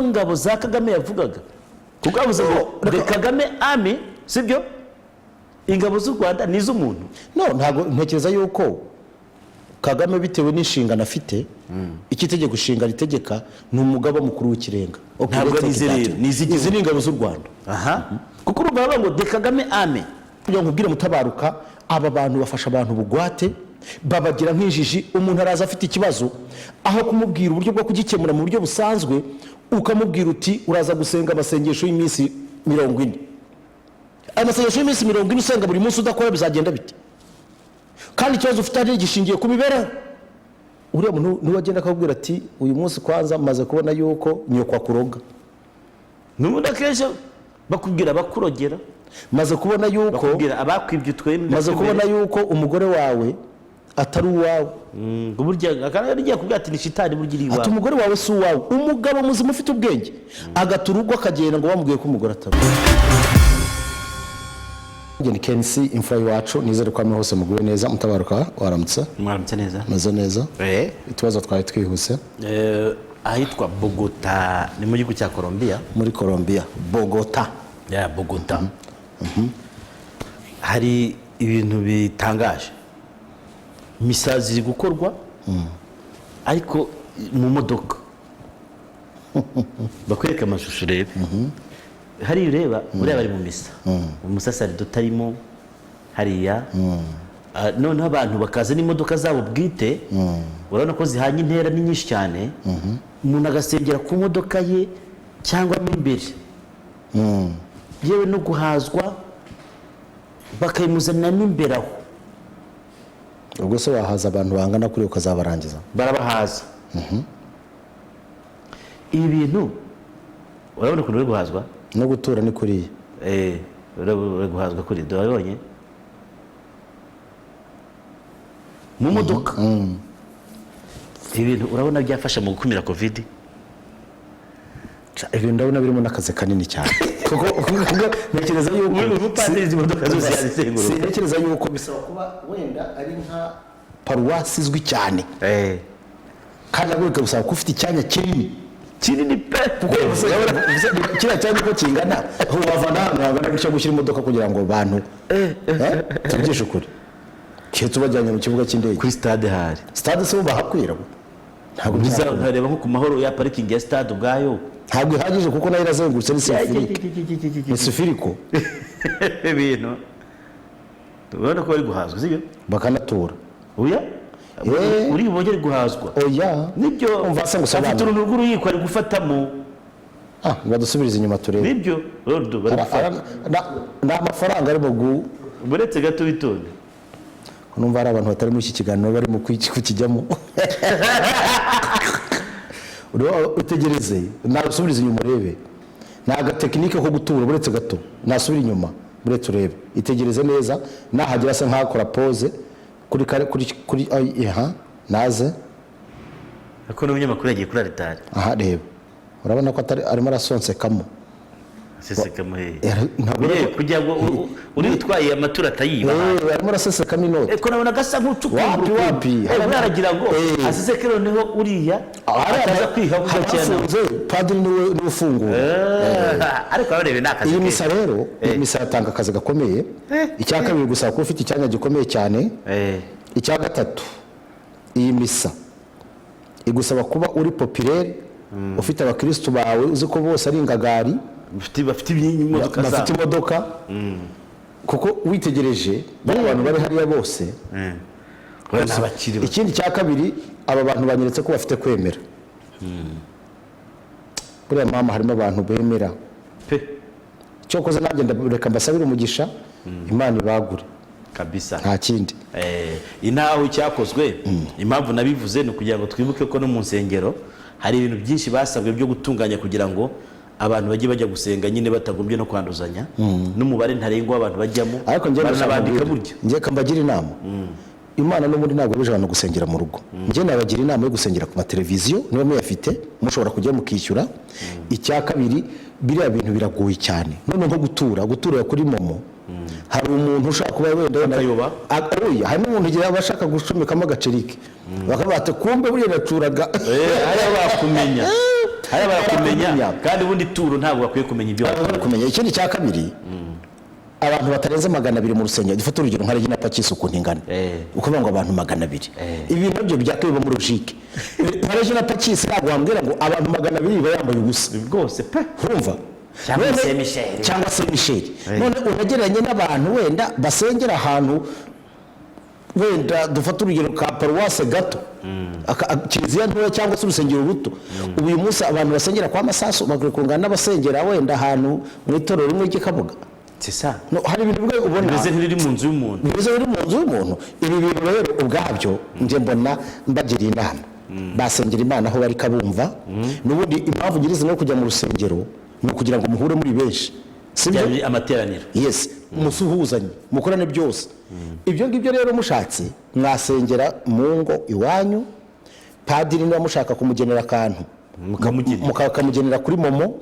nizo ngabo za Kagame yavugaga kuko avuze ngo de Kagame army sibyo ingabo z'u Rwanda nizo umuntu ntago ntekereza yuko Kagame bitewe n'inshingano afite ikitegeko ishinga ritegeka ni umugaba mukuru w'ikirenga ntabwo izi ni ingabo z'u Rwanda kuko urumva ngo de Kagame army kugira ngo ubwire Mutabaruka aba bantu bafasha abantu bugwate babagira nk'injiji umuntu araza afite ikibazo aho kumubwira uburyo bwo kugikemura mu buryo busanzwe ukamubwira uti uraza gusenga amasengesho y'iminsi 40 amasengesho y'iminsi 40 usenga buri munsi udakora bizagenda bite kandi ikibazo ufite ari gishingiye ku mibera uriya muntu niwagenda akabwira ati uyu munsi kwanza maze kubona yuko nyoko akuroga n'ubundi akenshi bakubwira bakurogera maze kubona yuko bakubwira abakwibye twembe maze kubona yuko umugore wawe atari uwawe burya akanagiye kubwira ati ni shitani burya iwawe ati umugore wawe si uwawe umugabo muzima ufite ubwenge agaturugo akagenda ngo bamubwiye ko umugore atari Ngeni Kensi imfura yacu nizere ko amwe hose mugure neza Mutabaruka waramutse mwaramutse neza maze neza itubazo twaye twihuse ahitwa Bogota ni mu gihugu cya Colombia muri Colombia Bogota Bogota hari ibintu bitangaje misa ziri gukorwa ariko mu modoka bakwereka amashusho reba hari ureba buriya bari mu misa umusasari dotarimo hariya noneho abantu bakaza n'imodoka zabo bwite urabona ko zihanye intera ni nyinshi cyane umuntu agasengera ku modoka ye cyangwa mo imbere yewe no guhazwa bakayimuzanira n'imbere aho ubwo se wahaza abantu bangana kuri ukazabarangiza barabahaza ibi bintu urabona ukuntu uri guhazwa no gutura ni kuriye uri guhazwa kuri dorabonye mu modoka ibintu urabona byafasha mu gukumira covid ibintu ndabona birimo n'akazi kanini cyane kuko ntekereza yuko ubupadiri imodoka zose yazisengura ntekereza yuko bisaba kuba wenda ari nka paruwasi izwi cyane kandi agurika gusaba ko ufite icyanya kinini pe kuko kira cyane ko kingana ubavana nabana bica gushyira imodoka kugira ngo abantu tubyishe kuri kiyo tubajyanye mu kibuga cy'indege kuri stade hari stade se bahakwira ntabwo bizareba nko ku mahoro ya parking ya stade ubwayo ntabwo ihagije kuko nayo irazengurutse ni sifiriko ibintu ubona ko bari guhazwa sibyo bakanatura oya uri bongere guhazwa oya nibyo umvase ngusobanura afite uruntu rw'uruyiko ari gufatamo badusubiriza inyuma turebe nibyo rodo bari gufata na amafaranga ari mu buretse gato bitonde numva hari abantu batari muri iki kiganiro bari mu kukijyamo utegereze nasubiriza inyuma urebe naga tekinike ko gutura buretse gato nasubira inyuma buretse urebe itegereze neza nahagira se nkakora pause kuri naze ako n'umunyamakuru yagiye kuri aritari reba urabona ko arimo arasonsekamo sesekamo kugira ngo uri utwaye amatura atayiba arimo arasesekamo inoti ko nabona gasa nk'ucukumbura wapi aragira ngo aseseke noneho uriya ataza kwihabuza cyane padiri niwe ufungura ariko abarebe nakazi iyi misa rero misa yatanga akazi gakomeye icya kabiri gusa ko ufite icyanya gikomeye cyane icya gatatu iyi misa igusaba kuba uri populaire ufite abakristo bawe uzi ko bose ari ingagari bafite imodoka kuko witegereje abantu bari hariya bose ikindi cya kabiri aba bantu banyeretse ko bafite kwemera buriya mama harimo abantu bemera cyo koze nagenda reka mbasabire umugisha Imana ibagure kabisa nta kindi inaho cyakozwe impamvu nabivuze no kugira ngo twibuke ko no mu nsengero hari ibintu byinshi basabwe byo gutunganya kugira ngo abantu bajya gusenga nyine batagombye no kwanduzanya n'umubare ntarengwa abantu bajyamo ariko nabandika buryo ngiye kambagira inama Imana n'ubundi ntabwo bije abantu gusengera mu rugo ngiye nabagira inama yo gusengera ku mateleviziyo niba muyafite mushobora kujya mukishyura icya kabiri biriya bintu biragoye cyane none nko gutura kuri momo hari umuntu ushaka kuba wenda akayoba hari n'umuntu ugira abashaka gucomekamo agacerike bakabata kumbe buriya nacuraga aya bakumenya hari barakumenya kandi ubundi turo ntabwo bakwiye kumenya ibyo kumenya. Ikindi cya kabiri, abantu batarenze 200 mu rusengero, dufata urugero nka Regina Pacis ukuntu ingana, ukuvuga ngo abantu 200, ibi nabyo byakwiba mu logique. Regina Pacis ntabwo wambwira ngo abantu 200 bayambaye ubusa rwose pe, urumva, cyangwa se Michel. None unageranye n'abantu wenda basengera ahantu, wenda dufata urugero ka paruwase gato, kiliziya ntoya cyangwa se urusengero ruto. Ubu uyu munsi abantu basengera kwa Masasu bagure kungana n'abasengera wenda ahantu mu itorero rimwe ry'Ikabuga. C'est ça. No, hari ibintu bwe ubona bimeze nk'iri mu nzu y'umuntu. Bimeze nk'iri mu nzu y'umuntu. Ibi bintu rero ubwabyo nje mbona mbagira inama. Basengera Imana aho bari kabumva. N'ubundi impamvu ngirize no kujya mu rusengero ni kugira ngo muhure muri benshi. Sibyo amateraniro. Yes, musuhuzanye, mukorane byose. Ibyo ngibyo rero mushatse mwasengera mu ngo iwanyu, padiri niba mushaka kumugenera akantu mukamugenera kuri momo,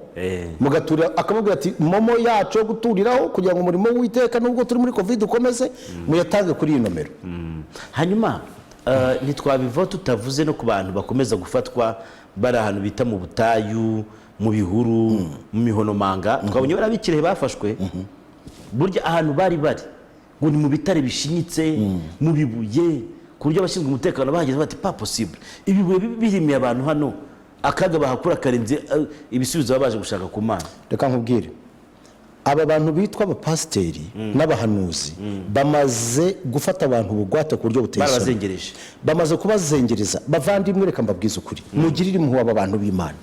mugatura akamubwira ati momo yacu guturiraho kugira ngo umurimo w'Iteka nubwo turi muri covid ukomeze, muyatange kuri iyi nomero. Hanyuma ntitwabiva tutavuze no ku bantu bakomeza gufatwa bari ahantu bita mu butayu, mu bihuru, mu mihonomanga. Twabonye barabikire bafashwe burya ahantu bari ngo ni mu bitare bishinyitse, mu bibuye, ku buryo abashinzwe umutekano bahageze bati pas possible, ibibuye birimiye abantu hano akaga bahakura karenze ibisubizo babaje gushaka ku Mana. Reka nkubwire, aba bantu bitwa abapasiteri n'abahanuzi bamaze gufata abantu bugwate ku buryo buteye isoni, bamaze kubazengereza. Bavandimwe, reka mbabwize ukuri, mugirire impuhwe aba bantu b'Imana.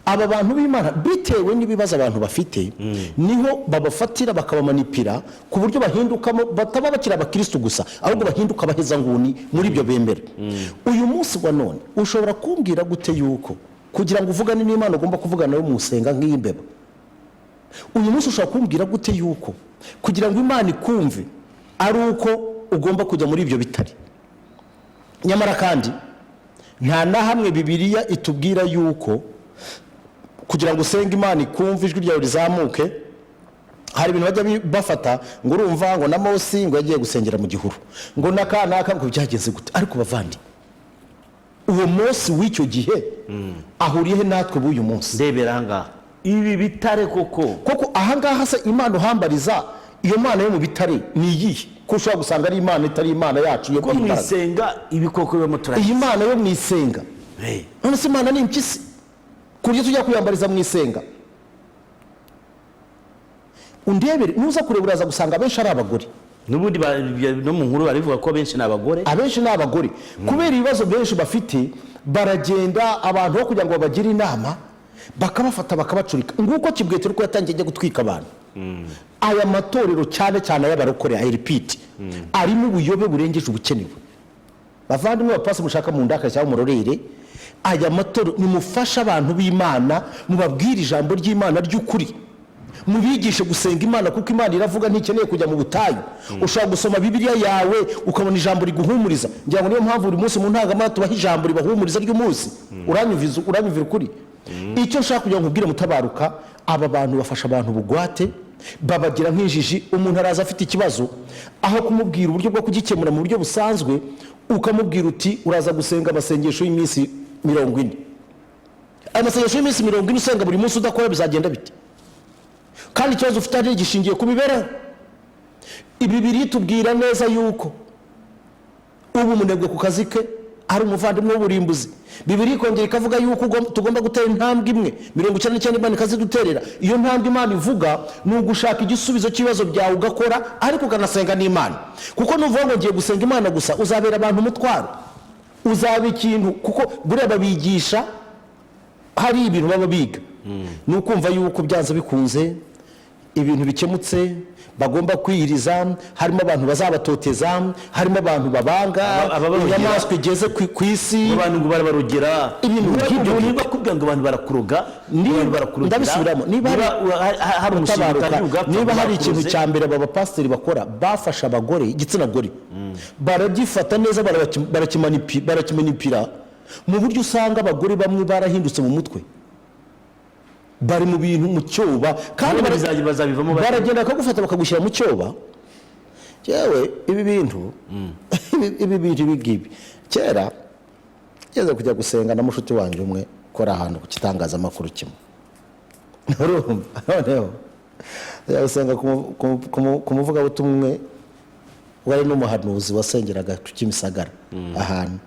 Aba bantu b'Imana bitewe n'ibibazo abantu bafite, niho babafatira bakabamanipira ku buryo bahindukamo, bataba bakira abakristo gusa, ahubwo bahinduka abaheza nguni muri ibyo bemera. Uyu munsi wa none ushobora kumbwira gute yuko kugira ngo uvugane n'Imana ugomba kuvugana nayo mu senga nk'imbeba? Uyu munsi ushobora kumbwira gute yuko kugira ngo Imana ikumve ari uko ugomba kujya muri ibyo bitari? Nyamara kandi nta na hamwe Bibiliya itubwira yuko kugira ngo usenge Imana ikumve ijwi ryawe rizamuke, hari ibintu bajya bafata ngo urumva ngo na Mose ngo yagiye gusengera mu gihuru, ngo nakanaka ngo byagenze gute. Ariko bavandi, uwo Mose w'icyo gihe ahuriye he natwe b'uyu munsi? Ndebera ahangaha ibi bitare koko ahangaha se Imana uhambariza, iyo Mana yo mu bitare ni iyihe? Ko ushobora gusanga ari Imana itari Imana yacu yo mwisenga ibikoko byo muturage. Iyi Mana yo mwisenga, none se Imana ni impyisi kuryo tujya kuyambariza mwisenga? Undebere nuza kureba uraza gusanga benshi ari abagore. Nubundi no mu nkuru barivuga ko benshi n'abagore, abenshi n'abagore kubera ibibazo benshi bafite, baragenda abantu bo kugira ngo babagire inama bakabafata bakabacurika. Nguko Kibwetero ko yatangiye gutwika abantu. Aya matorero cyane cyane y'abarokore, I repeat, arimo ubuyobe burengeje ubukenewe. Bavandimwe bapasi mushaka mu ndaka cyangwa umurorere, aya matorero nimufasha abantu b'Imana, mubabwira ijambo ry'Imana ry'ukuri, mubigishe gusenga Imana, kuko Imana iravuga ntikeneye kujya mu butayu. Ushaka gusoma Bibiliya yawe ukabona ijambo riguhumuriza. Ngira ngo niyo mpamvu buri munsi mu ntangamara tubaha ijambo ribahumuriza ry'umunsi. Uranyumvira ukuri? Icyo nshaka kugira ngo ubwire mutabaruka, aba bantu bafasha abantu bugwate, babagira nk'injiji. Umuntu araza afite ikibazo, aho kumubwira uburyo bwo kugikemura mu buryo busanzwe, ukamubwira uti uraza gusenga amasengesho y'iminsi 40. Amasengesho y'iminsi 40 usenga buri munsi udakora bizagenda bite? Kandi ikibazo ufite ari gishingiye ku mibereho. Bibiri tubwira neza yuko ubu umunebwe ku kazi ke ari umuvandimwe w'uburimbuzi. Bibiri kongera ikavuga yuko tugomba gutera intambwe imwe 99 Imana ikaziduterera. Iyo ntambwe Imana ivuga ni ugushaka igisubizo cy'ibibazo byawe ugakora, ariko ukanasenga n'Imana. Kuko nuvuga ngo ngiye gusenga Imana gusa, uzabera abantu umutwaro, uzaba ikintu, kuko buriya babigisha hari ibintu baba biga. Ni ukumva yuko byanze bikunze ibintu bikemutse bagomba kwiyiriza, harimo abantu bazabatoteza, harimo abantu babanga, inyamaswa igeze ku isi, abantu ngo barabarogera, ibintu nk'ibyo. Niba kubwira ngo abantu barakuroga, ndabisubiramo, niba hari ikintu cya mbere aba bapasiteri bakora, bafasha abagore, igitsina gore, baragifata neza, barakimanipira mu buryo usanga abagore bamwe barahindutse mu mutwe, bari mu bintu mu cyoba, kandi baragenda bakagufata bakagushyira mu cyoba. Yewe ibi bintu bigibi kera ngeze kujya gusenga na mushuti wanjye umwe ukora ahantu ku kitangazamakuru kimwe urumva noneho usanga ku muvugabutumwa umwe wari n'umuhanuzi wasengeraga ku Kimisagara ahantu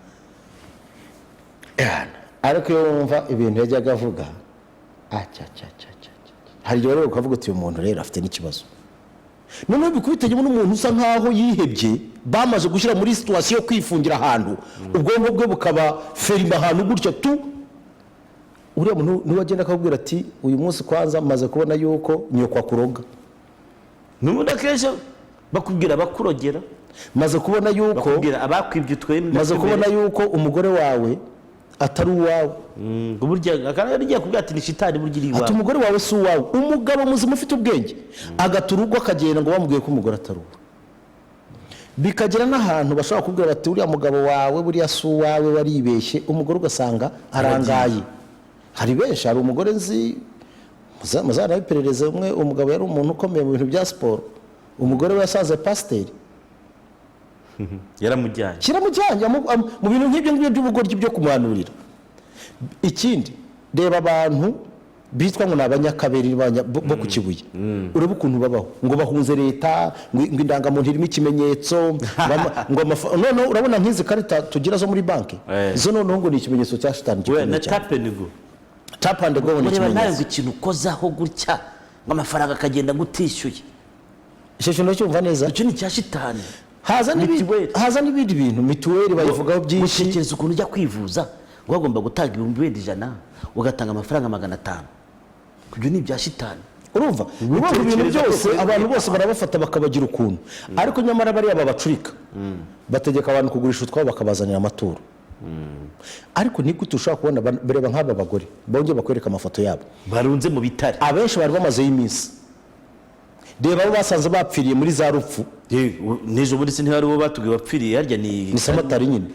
ariko iyo wumva ibintu yajyaga avuga hari igihe rero ukavuga uti uyu muntu rero afite n'ikibazo noneho bikubitegemo n'umuntu usa nkaho yihebye bamaze gushyira muri situwasiyo yo kwifungira ahantu ubwonko bwe bukaba ferima ahantu gutya tu uriya muntu niwe agenda akabwira ati uyu munsi kwanza maze kubona yuko nyokwa kuroga n'ubundi akenshi bakubwira bakurogera maze kubona yuko bakubwira abakwibye utwenda maze kubona yuko umugore wawe atari uwawe burya akaba yagiye kubwira ati ni shitani burya iri iwawe ati umugore wawe si uwawe umugabo muzima ufite ubwenge agata urugo akagenda ngo bamubwiye ko umugore atari uwe bikagera n'ahantu bashobora kubwira bati uriya mugabo wawe buriya si uwawe waribeshye umugore ugasanga arangaye hari benshi hari umugore nzi muzana iperereza umwe umugabo yari umuntu ukomeye mu bintu bya siporo umugore we yasaze pasiteri kiramujyanye mu bintu nk'ibyo ngibyo by'ubugoryi byo kumuhanurira ikindi reba abantu bitwa ngo ni abanyakaberi bo ku Kibuye urebe ukuntu babaho ngo bahunze leta ngo indangamuntu irimo ikimenyetso none urabona nk'izi karita tugira zo muri banki izo noneho ngo ni ikimenyetso cya shitani na tapenigo ni ikimenyetso ikintu ukozaho gutya ngo amafaranga akagenda gutishyuye icyo kintu cyumva neza icyo ni cya shitani haza n'ibindi bintu mituweli bayivugaho byinshi utekereza ukuntu ujya kwivuza wagomba gutanga 1,100 ugatanga amafaranga 500 kubyo ni ibya shitani urumva ibintu byose abantu bose barabafata bakabagira ukuntu ariko nyamara bari ababacurika bategeka abantu kugurisha utwabo bakabazanira amaturo ariko ni gute ushaka kubona bareba nk'aba bagore bongeye bakwereka amafoto yabo barunze mu bitare abenshi bari bamaze y'iminsi reba abo basanze bapfiriye muri za rupfu n'ejo bundi se ntihari uwo batubwiye bapfiriye harya ni Samatari nyine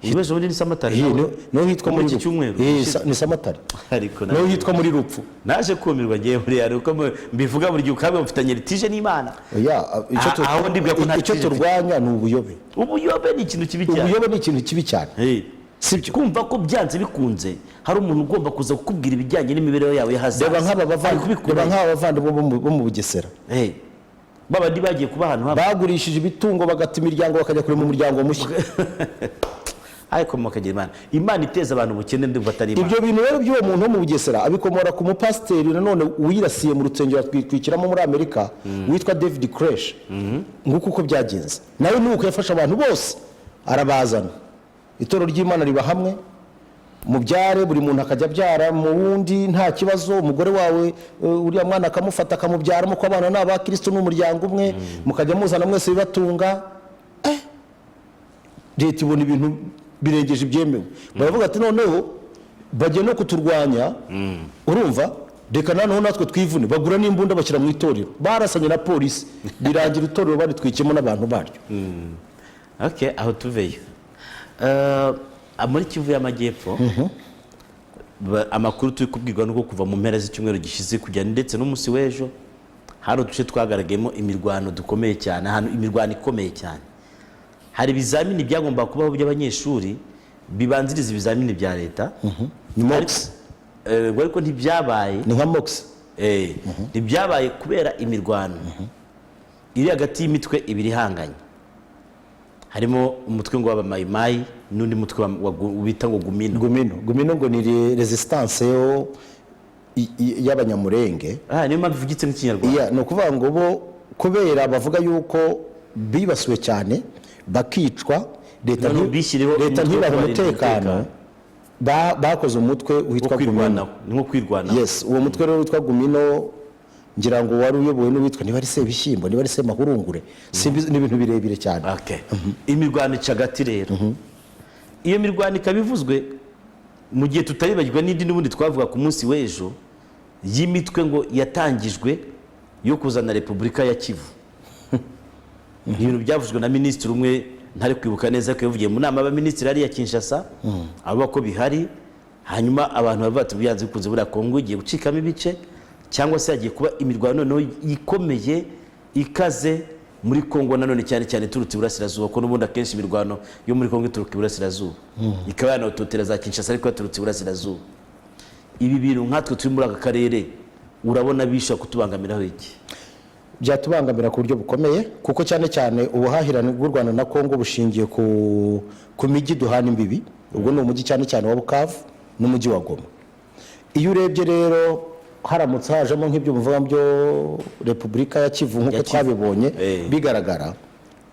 ejo bundi ni Samatari no hitwa muri iki cyumweru ni Samatari ariko no hitwa muri rupfu naje kumirwa ngiye muri yari uko mbivuga buri gihe ukabe mufitanye litije n'Imana icyo turwanya ni ubuyobe ni ikintu kibi cyane ubuyobe ni ikintu kibi cyane sibyo kumva ko byanze bikunze hari umuntu ugomba kuza kukubwira ibijyanye n'imibereho yawe yahazaza reba nk'abavandimwe bo mu Bugesera babandi bagiye kuba ahantu haba bagurishije ibitungo bagata imiryango bakajya kure mu muryango mushya ariko mukagira Imana iteza abantu ubukene ndumva atari Imana ibyo bintu rero by'uwo muntu wo mu Bugesera abikomora ku mupasiteri nanone wirasiye mu rusengero twikiramo muri Amerika witwa David Koresh nguko uko byagenze nawe nuko yafasha abantu bose arabazana itoro ry'Imana riba hamwe mubyare buri muntu akajya abyara mu wundi nta kibazo umugore wawe uriya mwana akamufata akamubyara muko abana n'abakristo n'umuryango umwe mukajya muzana mwese bibatunga leta ibona ibintu birengeje ibyemewe baravuga ati noneho bagiye no kuturwanya urumva reka noneho natwe twivune bagura n'imbunda bashyira mu itorero barasanye na polisi birangira itorero baritwikemo n'abantu baryo aho tuveyo muri Kivu y'Amajyepfo amakuru turi kubwirwa nuko kuva mu mpera z'icyumweru gishize kujya ndetse n'umunsi w'ejo hari uduce twagaragayemo imirwano dukomeye cyane ahantu imirwano ikomeye cyane hari ibizamini byagomba kubaho by'abanyeshuri bibanziriza ibizamini bya leta ariko ntibyabaye ni nka mox ntibyabaye kubera imirwano iri hagati y'imitwe ibiri ihanganye harimo umutwe ngo w'abamayimayi n'undi mutwe bita ngo gumino ngo ni resistance y'abanyamurenge niyo mpamvu ivugitse nk'ikinyarwanda ni ukuvuga ngo bo kubera bavuga yuko bibasiwe cyane bakicwa leta ntibahe umutekano bakoze umutwe witwa gumino nko kwirwanaho yes uwo mutwe rero witwa gumino ngira ngo wari uyobowe n'uwitwa niba ari Sebishyimbo niba ari Semahurungure ni ibintu birebire cyane imirwano icagati rero iyo mirwano ikaba ivuzwe mu gihe tutaribagirwa n'indi n'ubundi twavuga ku munsi w'ejo y'imitwe ngo yatangijwe yo kuzana Repubulika ya Kivu ibintu byavuzwe na minisitiri umwe ntari kwibuka neza ko yavugiye mu nama y'abaminisitiri ari ya Kinshasa avuga ko bihari hanyuma abantu bavuga ati byanze bikunze buriya Kongo igiye gucikamo ibice cyangwa se yagiye kuba imirwano noneho ikomeye ikaze muri Kongo nanone cyane cyane turutse iburasirazuba ko n'ubundi akenshi imirwano yo muri Kongo ituruka iburasirazuba ikaba yanatotera za Kinshasa ariko yaturutse iburasirazuba ibi bintu nkatwe turi muri aka karere urabona bishobora kutubangamiraho iki? byatubangamira ku buryo bukomeye, kuko cyane cyane ubuhahirane bw'u Rwanda na Kongo bushingiye ku mijyi duhana imbibi. Ubwo ni umujyi cyane cyane wa Bukavu n'umujyi wa Goma. Iyo urebye rero haramutse hajemo nk'ibyo muvuga byo Repubulika ya Kivu nk'uko twabibonye bigaragara,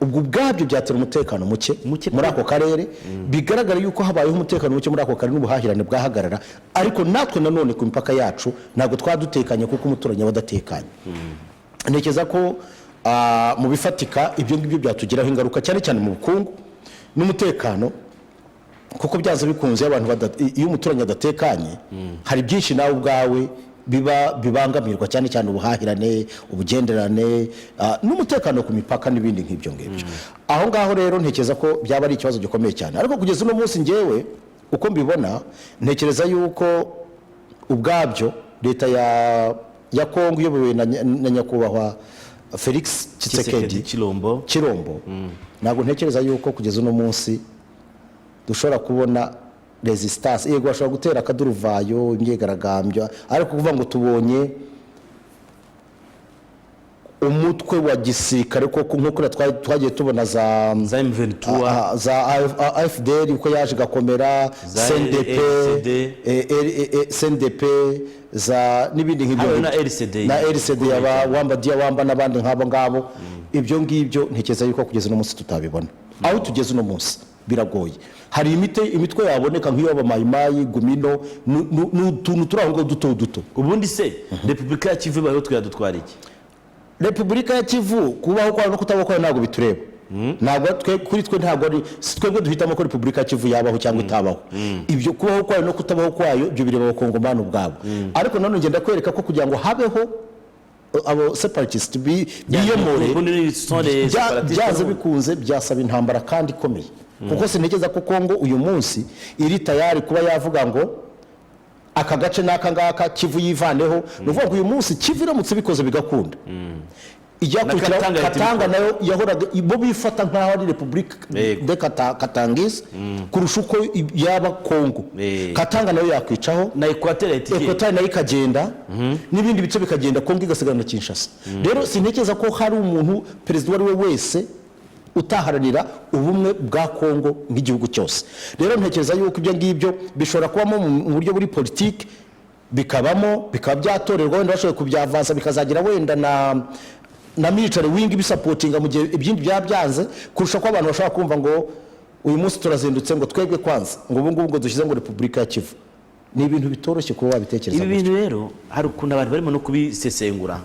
ubwo ubwabyo byatera umutekano muke muri ako karere. Bigaragara yuko habayeho umutekano muke muri ako karere n'ubuhahirane bwahagarara, ariko natwe nanone ku mipaka yacu ntabwo twadutekanye kuko umuturanyi aba adatekanye. Ntekereza ko mu bifatika ibyo ngibyo byatugiraho ingaruka cyane cyane mu bukungu n'umutekano, kuko byaza bikunze iyo umuturanyi adatekanye hari byinshi nawe ubwawe bibangamirwa, cyane cyane ubuhahirane, ubugenderane n'umutekano ku mipaka n'ibindi nk'ibyo ngibyo. Aho ngaho rero ntekereza ko byaba ari ikibazo gikomeye cyane, ariko kugeza uno munsi ngewe uko mbibona ntekereza yuko ubwabyo leta ya Kongo iyobowe na nyakubahwa Felix Tshisekedi Chilombo ntabwo ntekereza yuko kugeza uno munsi dushobora kubona resistance. Yego bashobora gutera akaduruvayo, imyigaragambyo, ariko kuvuga ngo tubonye umutwe wa gisirikare koko nk'uko twagiye tubona za M23 za AFDL uko yaje gakomera, CNDP za n'ibindi nk'ibyo na RCD wamba n'abandi nk'abo ngabo. Ibyo ngibyo ntekereza yuko kugeza no munsi tutabibona. Aho tugeze no munsi biragoye. Hari imitwe yaboneka nk'iyo bamayimayi Gumino n'utuntu turaho duto. Ubundi se Repubulika ya Kivu bayo twiyadutwara iki? Repubulika ya Kivu kubaho kwa no kutabaho kwa ntabwo bitureba. Ntabwo kuri twe ntabwo ari twebwe duhitamo ko Repubulika ya Kivu yabaho cyangwa itabaho. Ibyo kubaho kwayo no kutabaho kwayo ibyo bireba abakongomani ubwabo. Ariko none ngenda kwereka ko kugira ngo habeho abo separatist biyomore byaze bikunze byasaba intambara kandi ikomeye. Kuko sintegeza ko Kongo uyu munsi iri tayari kuba yavuga ngo aka gace n'aka ngaka Kivu yivaneho. Nuvuga ngo uyu munsi Kivu iramutse bikoze bigakunda, iyakurikira Katanga nayo yahoraga bo bifata nk'aho ari Repubulika de Katangis kurusha uko yaba Kongo. Katanga nayo yakwicaho na Equateur nayo ikagenda n'ibindi bice bikagenda, Kongo igasigara na Kinshasa. Rero sintekeza ko hari umuntu perezida wari we wese utaharanira ubumwe bwa Kongo nk'igihugu cyose. Rero ntekereza yuko ibyo ngibyo bishobora kubamo mu buryo buri politiki, bikaba byatorerwa wenda bashoboye kubyavansa bikazagira wenda na military wing bisupportinga mu gihe ibyindi byabyanze, kurusha ko abantu bashobora kumva ngo uyu munsi turazindutse ngo twebwe kwanza ngo ubu ngubu ngo dushyize ngo Repubulika ya Kivu. Ni ibintu bitoroshye kuba wabitekereza. Ibi bintu rero hari ukuntu abantu barimo no kubisesengura.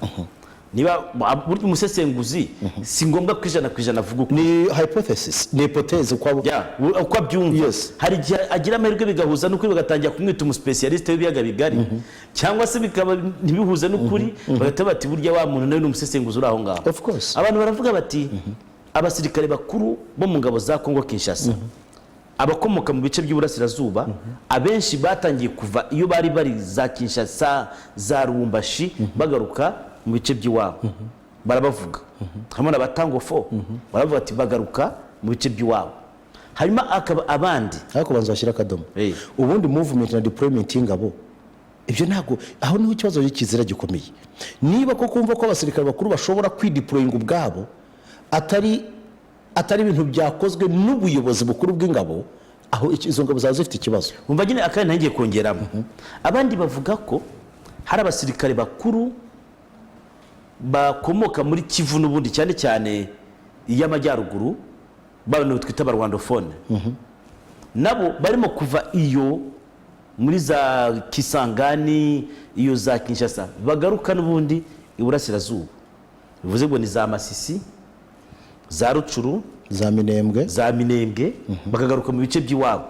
Niba buryo umusesenguzi si ngombwa kwijana avuga uko ni hypothesis, ni hypothèse uko abyumva. Hari agira amahirwe bigahuza n'ukuri bagatangira kumwita umuspecialiste w'ibiyaga bigari, cyangwa se bikaba ntibihuze n'ukuri bagata bati burya wa muntu nawe n'umusesenguzi uri aho ngaho. Of course abantu baravuga bati abasirikare bakuru bo mu ngabo za Kongo Kinshasa abakomoka mu bice by'uburasirazuba abenshi batangiye kuva iyo bari za Kinshasa za Lubumbashi bagaruka mu bice by'iwabo. Barabavuga hamwe n'abatangofo baravuga ati bagaruka mu bice by'iwabo. Hanyuma akaba abandi ariko banzashyira akadomo ubundi movement na deployment y'ingabo. Ibyo ntago aho niho ikibazo y'ikizira gikomeye. Niba ko kumva ko abasirikare bakuru bashobora kwideployinga ubwabo atari ibintu byakozwe n'ubuyobozi bukuru bw'ingabo, aho izo ngabo zazo zifite ikibazo. Umva nyine akandi ntangiye kongeramo abandi bavuga ko hari abasirikare bakuru bakomoka muri Kivu n'ubundi cyane cyane y'amajyaruguru bano twita abarwandophone nabo barimo kuva iyo muri za Kisangani iyo za Kinshasa bagaruka n'ubundi iburasirazuba. Bivuze ngo ni za Masisi, za Rucuru, za Minembwe bakagaruka mu bice by'iwabo.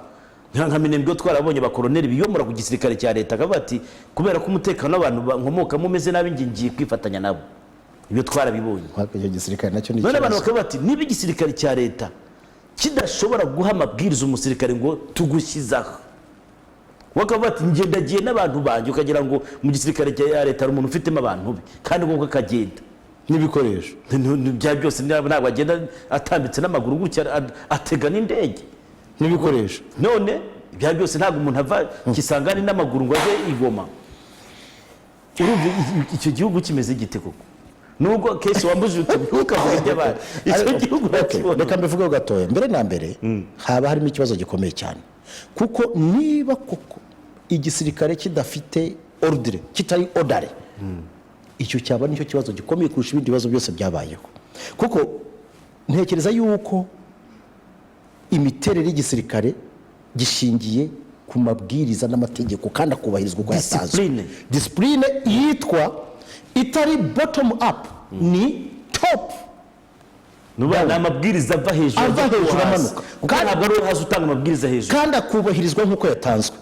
Nka Minembwe twarabonye abakoroneri biyomora ku gisirikare cya leta akavuga ati kubera ko umutekano w'abantu bankomoka mumeze nabi ngiye kwifatanya nabo. Ibyo twarabibonye. Icyo gisirikare nacyo ni ikibazo. Abantu bakavuga ati niba igisirikare cya leta kidashobora guha amabwiriza umusirikare ngo tugushyizaho, wakavuga ati ngendagiye n'abantu banjye, ukagira ngo mu gisirikare cya leta ari umuntu ufitemo abantu be kandi ngo akagenda n'ibikoresho bya byose ntabwo agenda atambitse n'amaguru gutya atega n'indege n'ibikoresho. None ibya byose ntabwo umuntu ava Kisangani n'amaguru ngo aje igoma. Urumva icyo gihugu kimeze gite koko? Nubwo kesi wambuje uti ntukavuge iby'abandi, icyo gihugu reka mbivugeho gatoya. Mbere na mbere haba harimo ikibazo gikomeye cyane, kuko niba koko igisirikare kidafite ordre, kitari odare, icyo cyaba nicyo kibazo gikomeye kurusha ibindi bibazo byose byabayeho. Kuko ntekereza yuko imiterere y'igisirikare gishingiye ku mabwiriza n'amategeko kandi akubahirizwa uko yatanzwe. Discipline yitwa itari bottom up, ni top. Nuba n'amabwiriza ava hejuru amanuka, kandi ntabwo ari hasi utanga amabwiriza hejuru, kandi akubahirizwa nk'uko yatanzwe.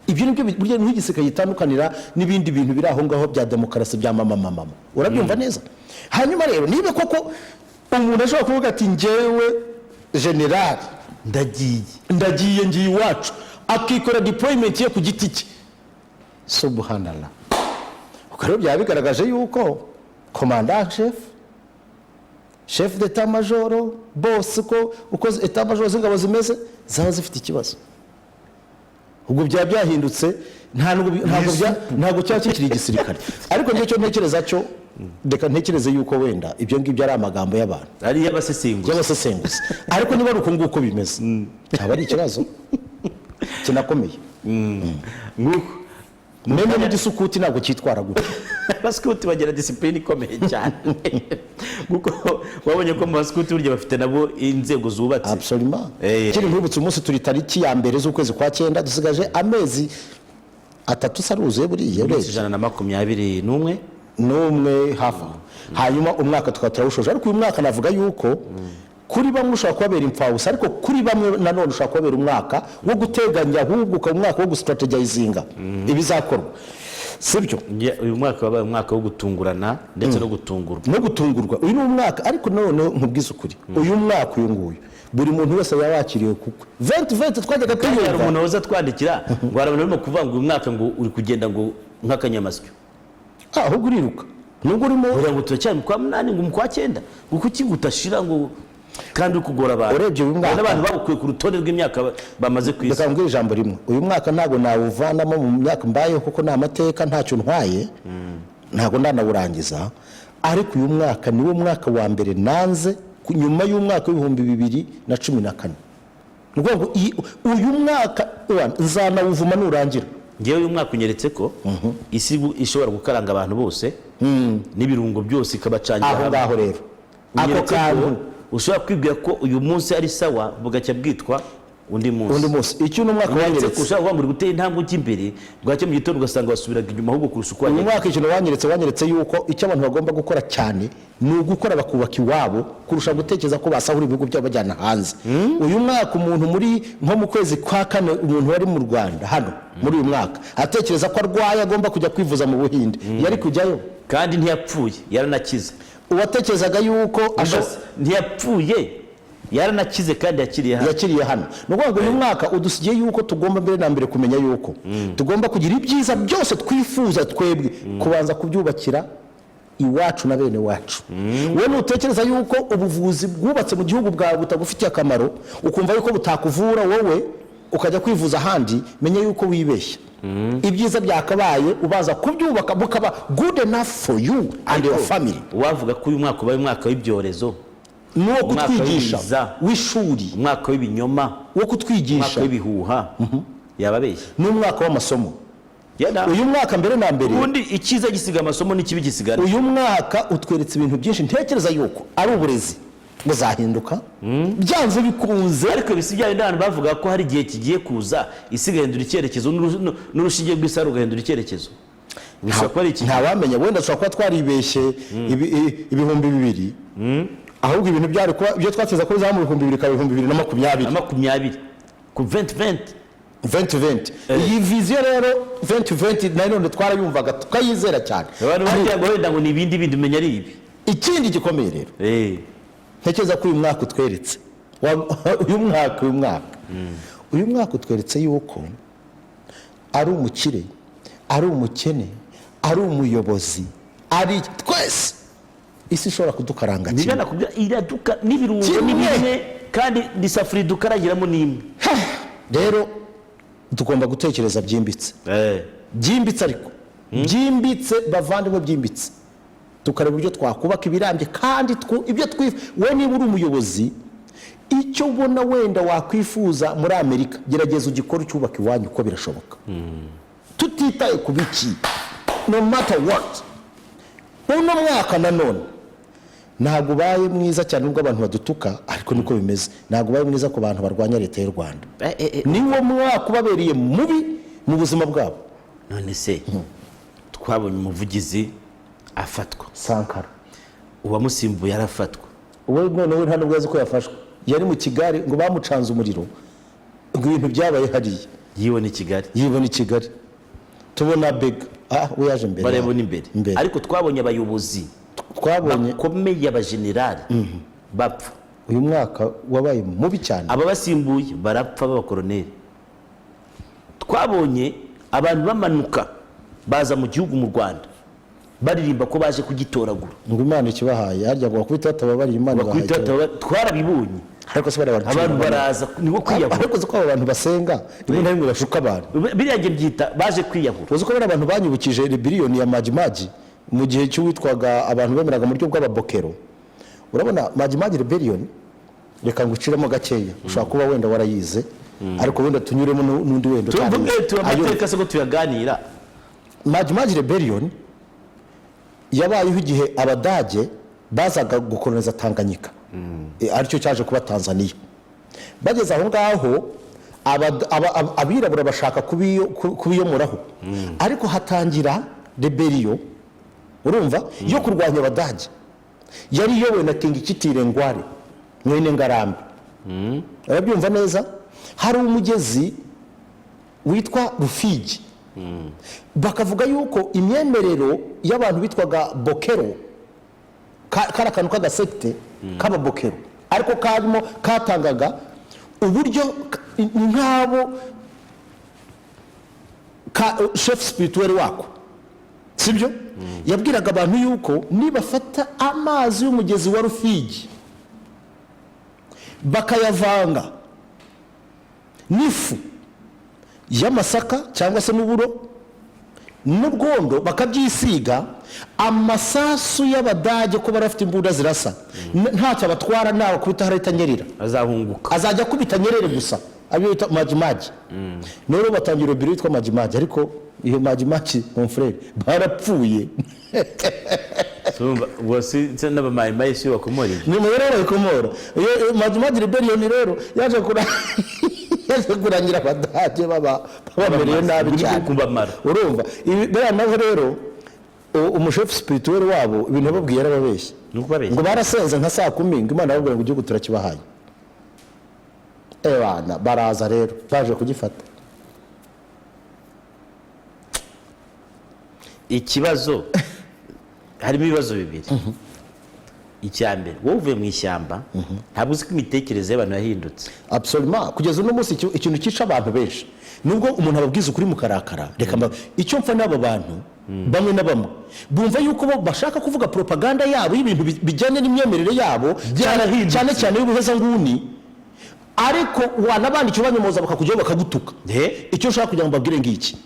Ibyo nibyo burya nk'igisirikare gitandukanira n'ibindi bintu biri aho ngaho bya demokarasi bya mama. Urabyumva neza? Hanyuma rero niba koko umuntu ashobora kuvuga ati njyewe general ndagiye ngiye iwacu, akikora deployment ye ku giti cye, subhanallah, ubwo rero byaba bigaragaje yuko commandant chef d'état major bose ko uko état major z'ingabo zimeze zaba zifite ikibazo. Ubwo byaba byahindutse ntabwo cyaba kikiri igisirikare. Ariko njye cyo ntekereza cyo, reka ntekereze yuko wenda ibyo ngibyo ari amagambo y'abantu, ari y'abasesenguzi. Ariko niba ari uko nguko bimeze, cyaba ari ikibazo kinakomeye. Nguko meme mu gisukuti ntabwo cyitwara gutyo. Abaskuti bagira discipline ikomeye cyane. Nguko wabonye ko mu baskuti burya bafite nabo inzego zubatse. Absolument. Kiri nkubutse umunsi turi tariki ya mbere z'ukwezi kwa 9, dusigaje amezi 3 saruzuye buriye uretse 121 n'umwe hafa. Hanyuma umwaka tukaba turawushoje, ariko uyu mwaka navuga yuko kuri bamwe ushobora kubabera impfabusa, ariko kuri bamwe nanone ushobora kubabera umwaka wo guteganya, ahubwo ukaba umwaka wo gustrategizinga ibizakorwa. Sibyo? Uyu mwaka wabaye umwaka wo gutungurana ndetse no gutungurwa. Uyu ni umwaka, ariko none nkubwiza ukuri, uyu mwaka uyu nguyu buri muntu wese yawakiriye kuko 2020 twajyaga tuyumva. Umuntu waza twandikira ngo arabona no kuvuga ngo uyu mwaka ngo uri kugenda ngo nk'akanyamasyo. Ahubwo uriruka nubwo urimo ngo turacyari kwa 8 ngo mu kwa 9 ngo kuki gutashira ngo kandi ukugora abantu. Urebye uyu mwaka abantu babukuye ku rutonde rw'imyaka bamaze kwisa. Reka mbwira ijambo rimwe, uyu mwaka ntago nawuvanamo mu myaka mbayeho kuko nta mateka ntacyo ntwaye, ntago ndanawurangiza. Ariko uyu mwaka niwo mwaka wa mbere nanze nyuma y'umwaka w'ibihumbi 2014. Nuko ngo uyu mwaka nzanawuvuma nurangira. Ngewe uyu mwaka unyeretse ko isi ishobora gukaranga abantu bose n'ibirungo byose ikabacangira aho ngaho. Rero ako kantu ushobora kwibwira ko uyu munsi ari sawa bugacya bwitwa undi munsi. Icyo no mwaka wanyeretse ushaka kuvuga ngo gutera intambwe cy'imbere bwacyo mu gitondo ugasanga basubiraga inyuma ahubwo kurusha uko uyu mwaka ikintu wanyeretse yuko icyo abantu bagomba gukora cyane ni ugukora bakubaka iwabo kurusha gutekereza ko basahura ibihugu byabo bajyana hanze. Uyu mwaka umuntu muri nko mu kwezi kwa 4 umuntu wari mu Rwanda hano muri uyu mwaka atekereza ko arwaye agomba kujya kwivuza mu Buhinde, yari kujyayo kandi ntiyapfuye, yaranakize. Uwatekerezaga yuko ntiyapfuye, yaranakize kandi yakiriye hano. Nuko uyu mwaka udusigiye yuko tugomba mbere na mbere kumenya yuko tugomba kugira ibyiza byose twifuza twebwe kubanza kubyubakira iwacu na bene wacu. Wowe nutekereza yuko ubuvuzi bwubatse mu gihugu bwawe butagufitiye akamaro, ukumva yuko butakuvura wowe ukajya kwivuza ahandi, menya yuko wibeshya. Ibyiza byakabaye ubaza kubyubaka bukaba good enough for you and your family. Wavuga ko uyu mwaka ubaye umwaka w'ibyorezo, nuwo kutwigisha w'ishuri, umwaka w'ibinyoma, wo kutwigisha, umwaka w'ibihuha, yababeshye, n'umwaka w'amasomo. Uyu mwaka mbere na mbere ubundi ikiza gisiga amasomo n'ikibi gisigara. Uyu mwaka utweretse ibintu byinshi, ntekereza yuko ari uburezi buzahinduka byanze bikunze. Ariko bisibyaye ndana bavuga ko hari igihe kigiye kuza isigahindura icyerekezo n'urushinge rw'isaro rugahindura icyerekezo. Ntawamenya, wenda ashobora kuba twaribeshye ibihumbi 2000, ahubwo ibintu byari kuba ibyo twateza ko bizamu 2020 ku 2020. Iyi viziyo rero 2020 nayo none twarayumvaga tukayizera cyane. Abantu bagiye ngo wenda ngo ni ibindi bimenya ari ibi. Ikindi gikomeye rero ntekereza ko uyu mwaka utweretse uyu mwaka utweretse yuko ari umukire, ari umukene, ari umuyobozi, ari twese isi ishobora kudukaranga kimwe. Nibana kubya iraduka n'ibirungo n'ibimwe kandi disafuri dukaragiramo n'imwe. Rero tugomba gutekereza byimbitse byimbitse ariko byimbitse bavandimwe byimbitse tukareba uburyo twakubaka ibirambye kandi ibyo wowe niba uri umuyobozi icyo ubona wenda wakwifuza muri Amerika gerageza ugikora ucyubaka iwanyu uko birashoboka tutitaye ku biki no matter what. Uno mwaka nanone ntabwo ubaye mwiza cyane ubwo abantu badutuka ariko niko bimeze ntabwo ubaye mwiza ku bantu barwanya leta y'u Rwanda niwo mwaka ubabereye mubi mu buzima bwabo. None se twabonye umuvugizi afatwa Sankara uwamusimbuye arafatwa uwo none we nta nubwo yazi ko yafashwe yari mu Kigali ngo bamucanze umuriro ngo ibintu byabaye hariya yibona i Kigali tubona Bega we yaje mbere barebona imbere ariko twabonye abayobozi bakomeye abajenerali bapfa uyu mwaka wabaye mubi cyane aba basimbuye barapfa b'abakoroneri twabonye abantu bamanuka baza mu gihugu mu Rwanda baririmba ko baje kugitoragura ngo Imana ikibahaye harya ngo bakubita batababarira Imana bahaye twarabibonye ariko se abantu baraza nibo kwiyahura ariko ko abantu basenga rimwe na rimwe bashuka abantu biriya nge byita baje kwiyahura uzi ko bari abantu banyibukije biliyoni ya Majimaji mu gihe cy'uwitwaga abantu bemeraga mu buryo bw'ababokero urabona Majimaji biliyoni reka nguciremo gakeya ushaka kuba wenda warayize ariko wenda tunyuremo n'undi wenda tuvuge tubamateka se ko tuyaganira Majimaji biliyoni yabayeho igihe Abadage bazaga gukoloniza Tanganyika aricyo cyaje kuba Tanzania bageze aho ngaho abirabura bashaka kubiyomoraho ariko hatangira rebellion urumva yo kurwanya Abadage yari iyobowe na King Kitire Ngware mwene Ngarambe arabyumva neza hari umugezi witwa Rufiji bakavuga yuko imyemerero y'abantu bitwaga Bokero karakantu k'agasekte k'ababokero ariko karimo katangaga uburyo nk'abo chef spirituel wako sibyo yabwiraga abantu yuko nibafata amazi y'umugezi wa Rufiji bakayavanga n'ifu y'amasaka cyangwa se n'uburo n'ubwondo bakabyisiga amasasu y'Abadage ko barafite imbunda zirasa ntacyo abatwara nawe kubita harita nyerera azahunguka azajya kubita nyerere gusa abiyo bita Majimaji none batangira biro yitwa Majimaji ariko iyo Majimaji mon frère barapfuye sumba wasi tsenda bamayimayi si wakomorije ni rero bakomora iyo Majimaji rebellion rero yaje kurangira Abadage bamereye nabi cyane urumva bera naho rero umushefu spirituel wabo ibintu babwiye yarababeshye ngo barasenze nka saa 10 ngo Imana babwira ngo igihugu turakibahaye bana baraza rero baje kugifata ikibazo harimo ibibazo bibiri icyambere wowe uvuye mu ishyamba ntabwo uzi ko imitekerereze y'abantu yahindutse absolument kugeza uno munsi ikintu cyica abantu benshi nubwo umuntu ababwiza ukuri mukarakara reka icyo mfa n'aba bantu bamwe na bamwe bumva yuko bo bashaka kuvuga propaganda yabo y'ibintu bijyanye n'imyemerere yabo cyane cyane y'ubuhezanguni ariko wanabandikira banyomoza bakakujyaho bakagutuka icyo ushaka kugira ngo babwire ngiki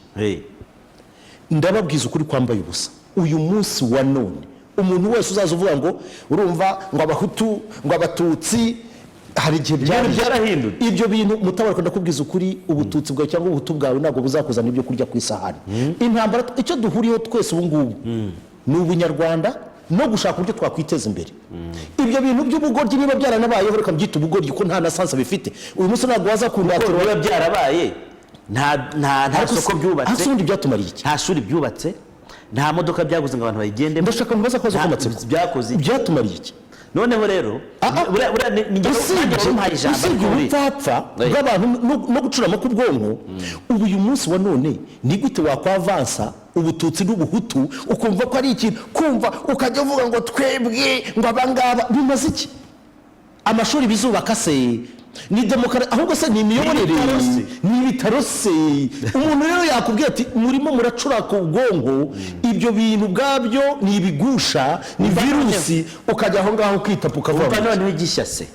ndababwiza ukuri kwambaye ubusa uyu munsi wa none umuntu wese uzaza uvuga ngo urumva ngo abahutu ngo abatutsi hari igihe byarahindutse ibyo bintu mutabariko ndakubwiza ukuri ubututsi bwawe cyangwa ubuhutu bwawe ntabwo buzakuzana ibyo kurya ku isahani intambara icyo duhuriyeho twese ubu ngubu ni ubunyarwanda no gushaka uburyo twakwiteza imbere ibyo bintu by'ubugoryi niba byaranabayeho reka mbyita ubugoryi ko nta nasansa bifite uyu munsi ntabwo waza kundatira biba byarabaye nta soko byubatse hasi ubundi byatumariye iki nta shuri byubatse nta modoka byaguze ngo abantu bayigendemo ndashaka kubaza ko amatsiko byakoze byatumariye iki noneho rero usibye ubupfapfa bw'abantu no gucurama k'ubwonko ubu uyu munsi wa none ni gute wakwavansa ubututsi n'ubuhutu ukumva ko ari ikintu kumva ukajya uvuga ngo twebwe ngo abangaba bimaze iki amashuri bizubaka se ni demokarasi ahubwo se ni imiyoborere ni ibitaro se umuntu rero yakubwira ati murimo muracura ku bwonko ibyo bintu bwabyo ni ibigusha ni virusi ukajya aho ngaho ukitapu ukavuga noneho igishya se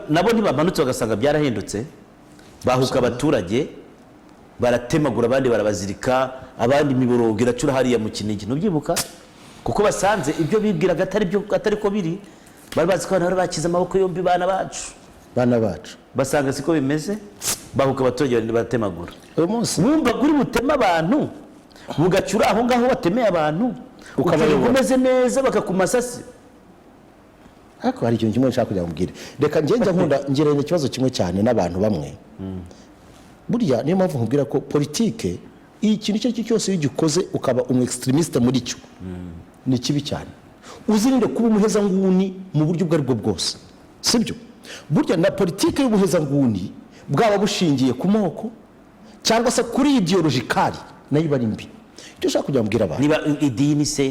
nabo ntibamanutse bagasanga byarahindutse bahuka abaturage baratemagura abandi barabazirika, abandi imiborogo iracura hariya mu Kinigi, ntubyibuka? Kuko basanze ibyo bibwiraga atari ko biri, bari bazi ko abantu bakize amaboko yombi bana bacu basanga siko bimeze, bahuka abaturage baratemagura. uyu munsi wumva kuri butema abantu bugacura aho ngaho batemeye abantu ukameze neza bakakumasasi. ariko hari ikintu kimwe nshaka kugira mubwire, reka ngenza nkunda ngereranya ikibazo kimwe cyane n'abantu bamwe. Burya niyo mpamvu nkubwira ko politike ikintu icyo ari cyo cyose iyo ugikoze ukaba umu extremiste muri cyo ni kibi cyane. Uzirinde kuba umuhezanguni mu buryo ubwo aribwo bwose, sibyo? Burya na politike y'ubuhezanguni bwaba bushingiye ku moko cyangwa se kuri ideologically nayo bari mbi. Icyo ushaka kugira mbwira abantu niba idini se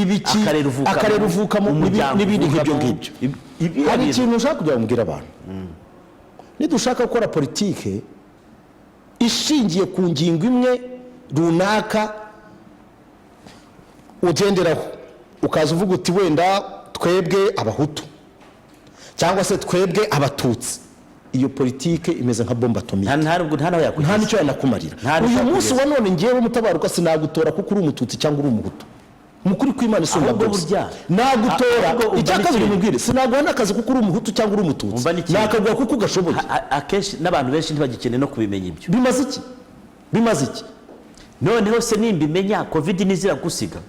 ibiki akarere uvukamo n'ibindi nk'ibyo ngibyo. Hari ikintu ushaka kugira mbwira abantu, nidushaka gukora politike ishingiye ku ngingo imwe runaka ugenderaho, ukaza uvuga uti wenda twebwe abahutu cyangwa se twebwe abatutsi, iyo politike imeze nka bomba atomike, nta nicyo yanakumarira. Uyu munsi wa none ngewe Mutabaruka sinagutora kuko uri umututsi cyangwa uri umuhutu, mukuri kw'Imana isumba byose nagutora. Icyakabiri mubwire, sinaguha n'akazi kuko uri umuhutu cyangwa uri umututsi, nakaguha kuko ugashoboye. Akenshi n'abantu benshi ntibagikene no kubimenya ibyo. Bimaze iki noneho se nimbimenya covid nizira gusiga?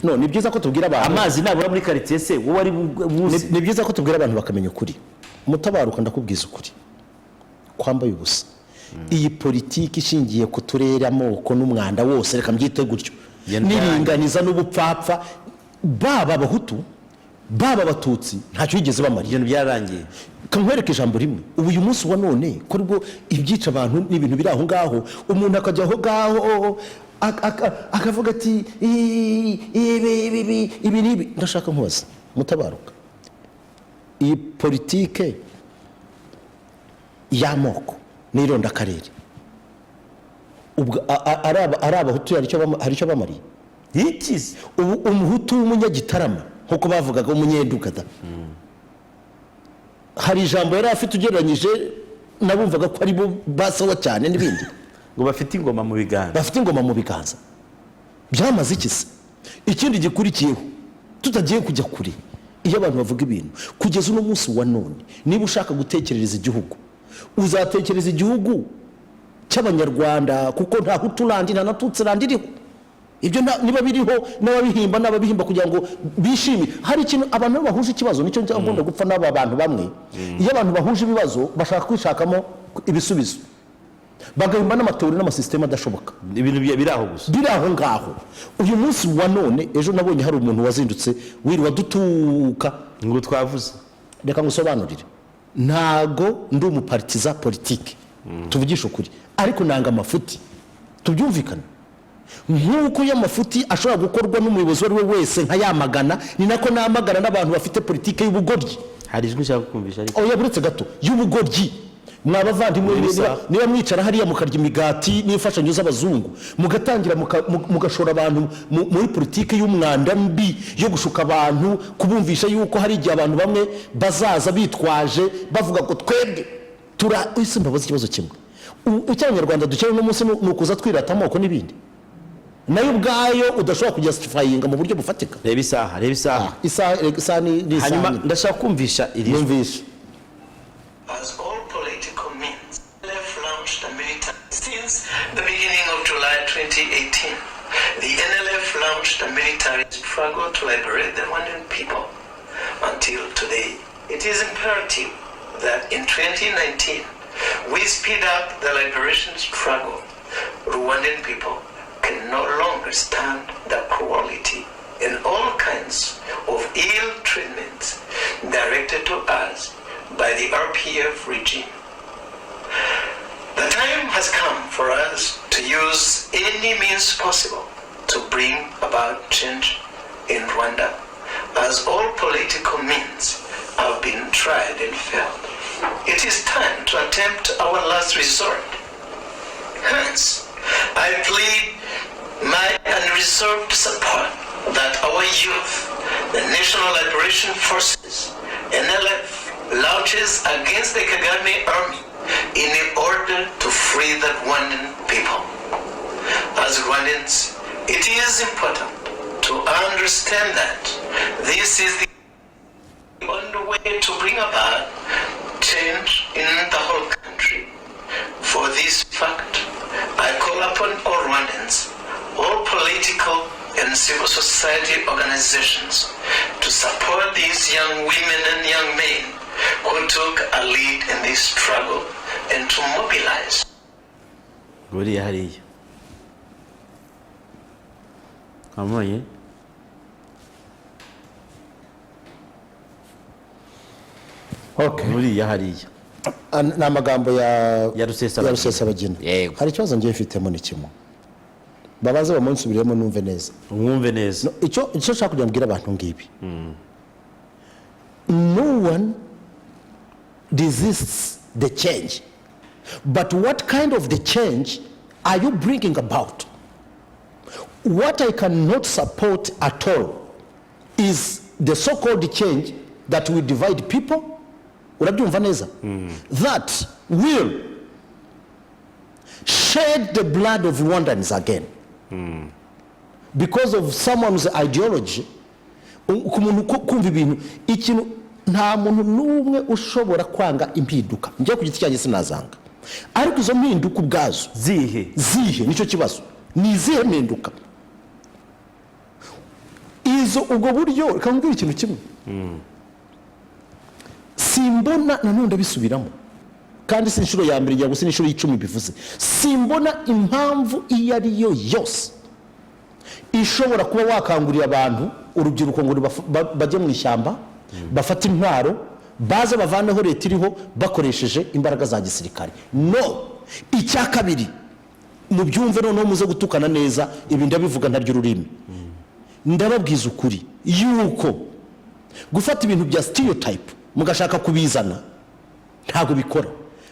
No, ni byiza ko tubwira abantu amazi nabura muri quartier se wowe ari buzi. Ni byiza ko tubwira abantu bakamenya ukuri. Mutabaruka ndakubwiza ukuri kwambaye ubusa. Iyi politiki ishingiye ku turere, amoko n'umwanda wose, reka mbyite gutyo, niringaniza n'ubupfapfa, baba abahutu baba abatutsi ntacyo yigeze bamara. Ibintu byararangiye. Kankwereka ijambo rimwe, ubu uyu munsi wa none ko rwo ibyica abantu n'ibintu biri aho ngaho, umuntu akajya aho ngaho akavuga ati ibi. Ndashaka nkubaza Mutabaruka, iyi politike y'amoko n'ironda akarere ubwo ari abahutu hari icyo bamariye? Yikize ubu umuhutu w'umunyagitarama nkuko bavugaga umunyendukada, hari ijambo yari afite ugereranyije nabumvaga ko ari bo basawa cyane n'ibindi, ngo bafite ingoma mu biganza. Byamaze iki se? Ikindi gikurikiyeho tutagiye kujya kure, iyo abantu bavuga ibintu kugeza uno munsi wa none, niba ushaka gutekerereza igihugu uzatekereza igihugu cy'abanyarwanda, kuko nta Huturandi nta Tutsirandi iriho. Ibyo niba biriho n'ababihimba kugira ngo bishime. Hari ikintu abantu bahuje ikibazo, nicyo ngomba gupfa n'aba bantu bamwe. Iyo abantu bahuje ibibazo bashaka kwishakamo ibisubizo, bagahimba n'amateori n'amasystem adashoboka, ibintu biri aho gusa, biri aho ngaho. Uyu munsi wa none, ejo nabonye hari umuntu wazindutse wiriwa dutuka ngo twavuze. Reka ngusobanurire, ntago ndi umupartiza politike, tuvugisha ukuri, ariko nanga amafuti, tubyumvikana. Nk'uko y'amafuti ashobora gukorwa n'umuyobozi wari we wese nkayamagana, ni nako namagana n'abantu bafite politike y'ubugoryi. Hari ijwi nshaka kumvisha ariko yaburetse gato y'ubugoryi. Mwabavandimwe niba mwicara hariya mukarya imigati n'imfashanyo z'abazungu, mugatangira mugashora abantu muri politike y'umwanda mbi yo gushuka abantu, kubumvisha yuko hari igihe abantu bamwe bazaza bitwaje bavuga ko twebwe isi mbabaza ikibazo kimwe. Icy'Abanyarwanda dukeye no munsi nukuza twirata amoko n'ibindi, nayo ubwayo udashobora kujustifyinga mu buryo bufatika. Reba isaha ni hanyuma ndashaka kumvisha iri yumvisha. As all political means, NLF launched a militant since the beginning of July 2018. The NLF launched a military struggle to liberate the Rwandan people. Until today, it is imperative that in 2019 we speed up the liberation struggle. Rwandan people can no longer stand the cruelty and all kinds of ill treatment directed to us by the RPF regime. The time has come for us to use any means possible to bring about change in Rwanda, as all political means have been tried and failed. It is time to attempt our last resort. Hence, I plead my unreserved support that our youth, the National Liberation Forces, NLF, launches against the Kagame army in order to free the Rwandan people. As Rwandans, it is important to understand that this is the only way to bring about change in the whole country. For this fact, I call upon all Rwandans, all political and civil society organizations to support these young women and young men who took a lead in this struggle and to mobilize. buriya hariya amoye okay buriya hariya ni amagambo ya Rusesabagina. Yego. Hari ikibazo ngiye mfitemo ni kimwe, babaze bamunsubiremo numve neza. umwumve neza. Icyo nshaka kugira mbwira abantu ngibi, no one resists the change, but what kind of the change are you bringing about? What I cannot support at all is the so-called change that will divide people. Urabyumva neza? That will shed the blood of Rwandans again because of someone's ideology. Kumva ibintu ikintu, nta muntu n'umwe ushobora kwanga impinduka. Njye ku giti cyanjye sinazanga, ariko izo mpinduka ubwazo zihe nicyo kibazo. Ni izihe mpinduka izo? Ubwo buryo reka mbwira ikintu kimwe, simbona nanone ndabisubiramo kandi si inshuro ya mbere njya gusa inshuro y'icumi bivuze, simbona impamvu iyo ari yo yose ishobora kuba wakangurira abantu, urubyiruko ngo bajye mu ishyamba bafata intwaro baza bavaneho leta iriho bakoresheje imbaraga za gisirikare. No. Icya kabiri, mubyumve noneho muze gutukana neza, ibi ndabivuga ntaryo ururimi, ndababwiza ukuri yuko gufata ibintu bya stereotype mugashaka kubizana ntago bikora,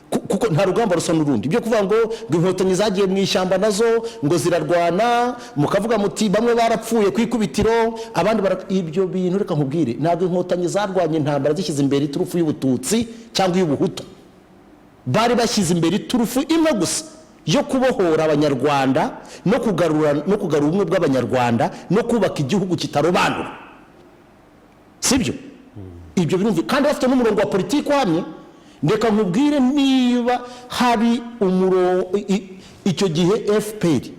kuko nta rugamba rusa n'urundi. Ibyo kuvuga ngo inkotanyi zagiye mu ishyamba nazo ngo zirarwana, mukavuga muti bamwe barapfuye kwikubitiro abandi ibyo bintu reka nkubwire, ntabwo inkotanyi zarwanye intambara zishyize imbere iturufu y'ubututsi cyangwa y'ubuhutu. Bari bashyize imbere iturufu imwe gusa yo kubohora abanyarwanda no kugarura ubumwe bw'abanyarwanda no kubaka igihugu kitarobanura, sibyo? Ibyo birumvi kandi bafite n'umurongo wa politiki wamye. Ndeka nkubwire, niba hari umurongo icyo gihe FPR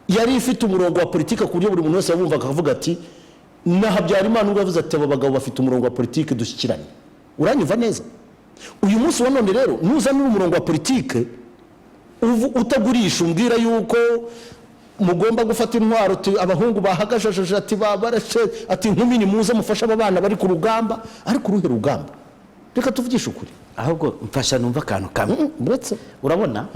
yari ifite umurongo wa politiki ku buryo buri muntu wese yabumvaga akavuga ati na Habyarimana ubwo yavuze ati abo bagabo bafite umurongo wa politiki dushyikiranye. Uranyumva neza? Uyu munsi wa none rero nuza n'umurongo wa politiki utagurisha umbwira yuko mugomba gufata intwaro, abahungu bahagajeje ati babarashe ati nkumi ni muze mufasha aba bana bari ku rugamba. Ariko uruhe rugamba? Reka tuvugishe ukuri. Ahubwo mfasha numva akantu kamwe. Ndetse urabona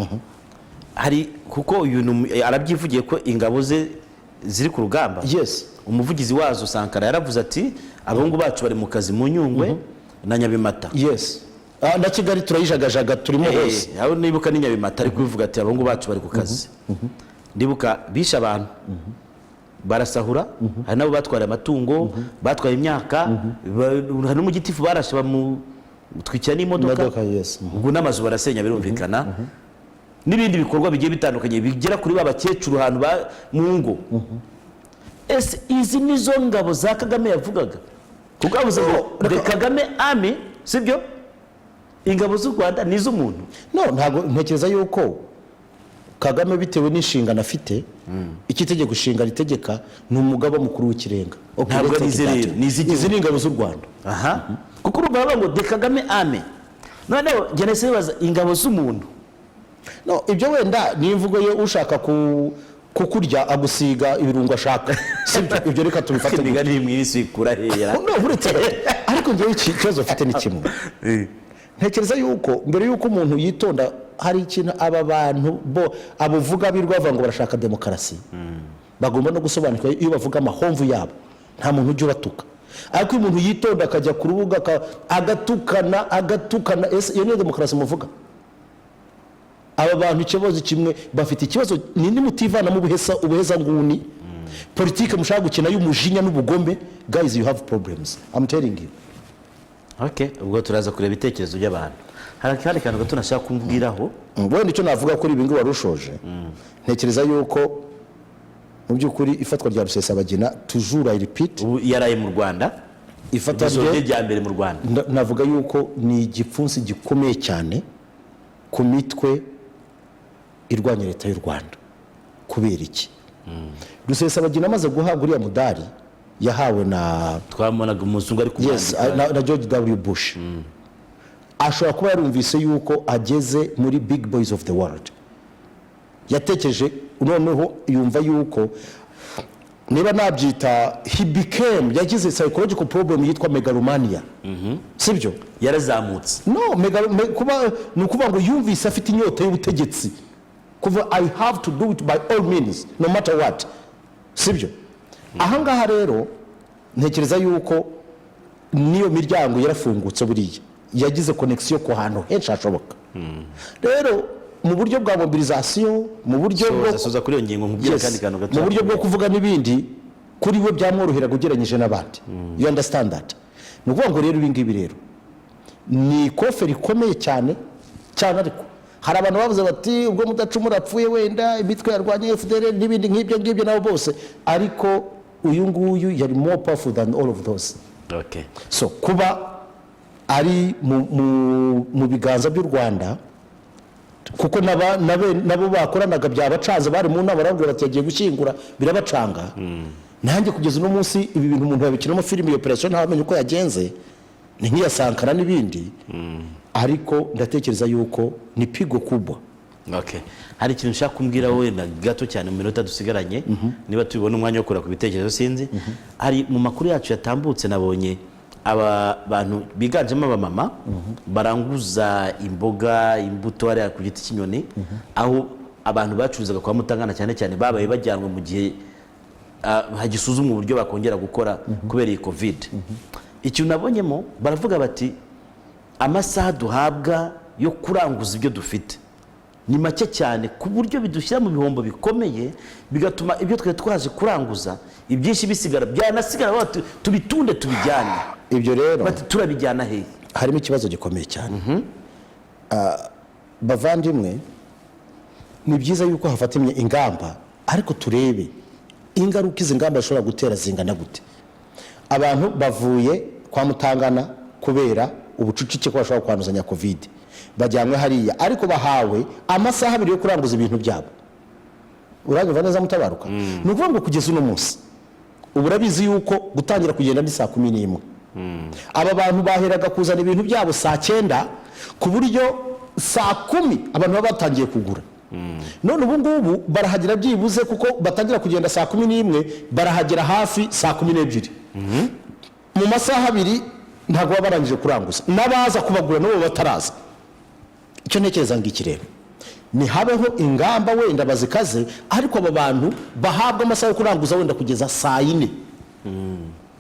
hari kuko uyu arabyivugiye ko ingabo ze ziri ku rugamba. Yes. Umuvugizi wazo Sankara yaravuze ati abahungu bacu bari mu kazi mu Nyungwe na Nyabimata. Yes. Na Kigali turayijagajaga turimo hose. Aho nibuka ni Nyabimata ari kubivuga ati abahungu bacu bari ku kazi. Ndibuka bisha abantu barasahura, hari nabo batwara amatungo, batwaye imyaka, hari mu gitifu barashe twikira n'imodoka. Yes. Ubwo n'amazu barasenya birumvikana. N'ibindi bikorwa bigiye bitandukanye bigera kuri babakecuru ahantu mu ngo. Ese izi nizo ngabo za Kagame yavugaga? Kuko avuze ngo the Kagame army, sibyo? Ingabo z'u Rwanda ni iz'umuntu. No, ntago ntekereza yuko Kagame bitewe n'inshingano afite, ikitegeko ishinga ritegeka ni umugaba mukuru w'ikirenga. Ntabwo izi ni ingabo z'u Rwanda. Aha. Kuko urumva ngo the Kagame army. Noneho genese baza ingabo z'umuntu. No, ibyo wenda ni imvugo ye ushaka kukurya agusiga ibirungo ashaka. Sibyo, ibyo reka tubifate niga ni mwisi kurahera. No, buretse ariko ngiye ikibazo afite ni kimwe. Ntekereza yuko mbere yuko umuntu yitonda hari ikintu aba bantu bo abuvuga birwavuga ngo barashaka demokarasi. Bagomba no gusobanukira iyo bavuga amahomvu yabo. Nta muntu ujya batuka. Ariko umuntu yitonda akajya ku rubuga agatukana ese iyo ni demokarasi muvuga? Aba bantu ikibazo kimwe bafite ikibazo nini mutivana mu ubuheza nguni. Politike mushaka gukina y'umujinya n'ubugombe. Guys, you have problems. I'm telling you. Okay, ubwo turaza kureba ibitekerezo by'abantu. hari akandi kantu gato nashaka kumubwiraho. wenda icyo navuga kuri ibi ngibi warushoje ntekereza yuko mu by'ukuri ifatwa rya Rusesabagina toujours I repeat ubu yaraye mu Rwanda, ifatwa rya mbere mu Rwanda, navuga yuko ni igipfunsi gikomeye cyane ku mitwe irwanya leta y'u Rwanda. Kubera iki? Rusesabagina amaze guhabwa uriya mudari yahawe na twabonaga umuzungu ari na George W. Bush, ashobora kuba yarumvise yuko ageze muri big boys of the world, yatekereje noneho yumva yuko niba nabyita he became, yagize psychological problem yitwa megalomania. Sibyo? yarazamutse. No, kuba ni ukuvuga ngo yumvise afite inyota y'ubutegetsi, kuva I have to do it by all means no matter what. Sibyo? Ahangaha rero ntekereza yuko niyo miryango yarafungutse buriya yagize connection ku hantu henshi hashoboka. Rero mu buryo bwa mobilisation, mu buryo bwo kuri iyo ngingo nkubwira kandi kantu gato, mu buryo bwo kuvuga n'ibindi, kuri we byamworohera kugeranyije n'abandi. You understand that? Ni ukuvuga ngo rero ibi ngibi rero ni kofe rikomeye cyane cyane, ariko hari abantu bavuze bati ubwo mudacumura apfuye wenda imitwe yarwanya FDL n'ibindi nk'ibyo ngibyo nabo bose, ariko uyu nguyu yari more powerful than all of those. Okay. So kuba ari mu biganza by'u Rwanda, kuko nabo bakoranaga byabacanze, bari mu nama barabwira bati yagiye gushyingura birabacanga. Nanjye kugeza uno munsi ibi bintu umuntu yabikinamo filime, iyo operation ntamenye uko yagenze, ni nk'iya Sankara n'ibindi, ariko ndatekereza yuko ni pigo kubwa. Okay. Hari ikintu nshaka kumbwira wowe na gato cyane mu minota dusigaranye, niba tubibona umwanya wo kura ku bitekerezo sinzi. Hari mu makuru yacu yatambutse nabonye aba bantu biganjemo abamama baranguza imboga, imbuto ari ku giti cy'inyoni, aho abantu bacuruzaga kwa Mutangana cyane cyane babaye bajyanwe mu gihe hagisuzumwa uburyo bakongera gukora kubera iyi covid. Ikintu nabonyemo baravuga bati amasaha duhabwa yo kuranguza ibyo dufite ni make cyane, ku buryo bidushyira mu bihombo bikomeye, bigatuma ibyo twe twaje kuranguza ibyinshi bisigara, byanasigara tubitunde tubijyane. Ibyo rero bati turabijyana he? Harimo ikibazo gikomeye cyane. Bavandimwe, ni byiza yuko hafatimye ingamba, ariko turebe ingaruka izi ngamba zishobora gutera zingana gute. Abantu bavuye kwa Mutangana kubera ubucucike ko bashobora kwanduzanya covid, bajyanywe hariya, ariko bahawe amasaha abiri yo kuranguza ibintu byabo. Uranyumva neza Mutabaruka? Ni ukuvuga ngo kugeza uno munsi ubu urabizi yuko gutangira kugenda ni saa 11. Aba bantu baheraga kuzana ibintu byabo saa 9, ku buryo saa 10 abantu baba batangiye kugura. None ubu ngubu barahagera byibuze, kuko batangira kugenda saa 11 barahagera hafi saa 12. Mu masaha abiri ntabwo baba barangije kuranguza, n'abaza kubagura nabo bataraza. Icyo ntekereza ngiki rero ni habeho ingamba wenda bazikaze, ariko aba bantu bahabwa amasaha yo kuranguza wenda kugeza saa 4.